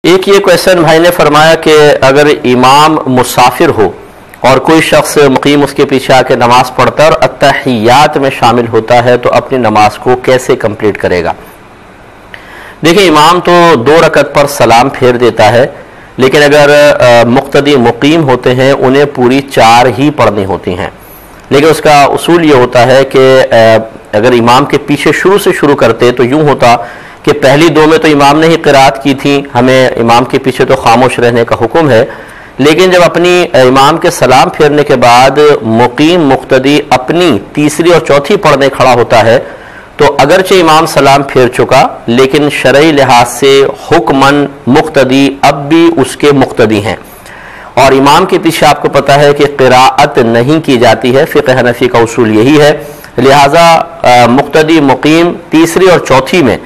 एक ये क्वेश्चन भाई ने फरमाया कि अगर इमाम मुसाफिर हो और कोई शख्स मुकीम उसके पीछे आके नमाज पढ़ता है और अत्तहियात में शामिल होता है तो अपनी नमाज को कैसे कंप्लीट करेगा। देखिए, इमाम तो 2 रकत पर सलाम फेर देता है, लेकिन अगर मुक्तदी मुकीम होते हैं उन्हें पूरी 4 ही पढ़नी होती हैं। लेकिन उसका उसूल ये होता है कि अगर इमाम के पीछे शुरू से शुरू करते तो यूँ होता कि पहली 2 में तो इमाम ने ही क़िराअत की थी, हमें इमाम के पीछे तो खामोश रहने का हुक्म है। लेकिन जब अपनी इमाम के सलाम फेरने के बाद मुकीम मुक्तदी अपनी तीसरी और चौथी पढ़ने खड़ा होता है तो अगरचे इमाम सलाम फेर चुका, लेकिन शरई लिहाज से हुक्मन मुक्तदी अब भी उसके मुक्तदी हैं और इमाम के पीछे आपको पता है कि क़िराअत नहीं की जाती है। फ़िक़्ह हनफ़ी का उसूल यही है। लिहाजा मुक्तदी मुकीम तीसरी और चौथी में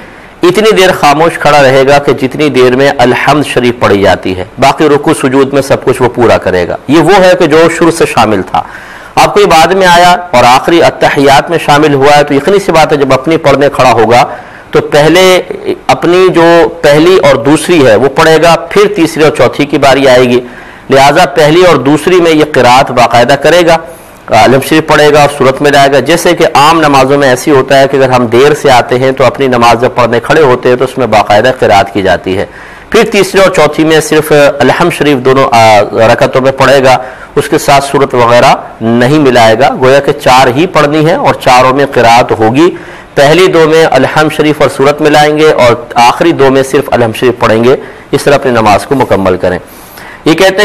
इतनी देर खामोश खड़ा रहेगा कि जितनी देर में अलहम्द शरीफ पढ़ी जाती है, बाकी रुकू सुजूद में सब कुछ वो पूरा करेगा। ये वो है कि जो शुरू से शामिल था। अब कोई बाद में आया और आखिरी अत्तहियात में शामिल हुआ है तो यकीनी सी बात है जब अपनी पढ़ने खड़ा होगा तो पहले अपनी जो पहली और दूसरी है वो पढ़ेगा, फिर तीसरी और चौथी की बारी आएगी। लिहाजा पहली और दूसरी में ये क़िराअत बाकायदा करेगा, आलम शरीफ पढ़ेगा और सूरत में जाएगा। जैसे कि आम नमाजों में ऐसी होता है कि अगर हम देर से आते हैं तो अपनी नमाज जब पढ़ने खड़े होते हैं तो उसमें बाकायदा क़िराअत की जाती है। फिर तीसरी और चौथी में सिर्फ अलहम शरीफ दोनों रकतों में पढ़ेगा, उसके साथ सूरत वगैरह नहीं मिलाएगा। गोया कि 4 ही पढ़नी है और चारों में क़िराअत होगी। पहली 2 में अलहम शरीफ और सूरत मिलाएंगे और आखिरी 2 में सिर्फ अलहम शरीफ पढ़ेंगे। इस तरह अपनी नमाज को मुकम्मल करें। ये कहते हैं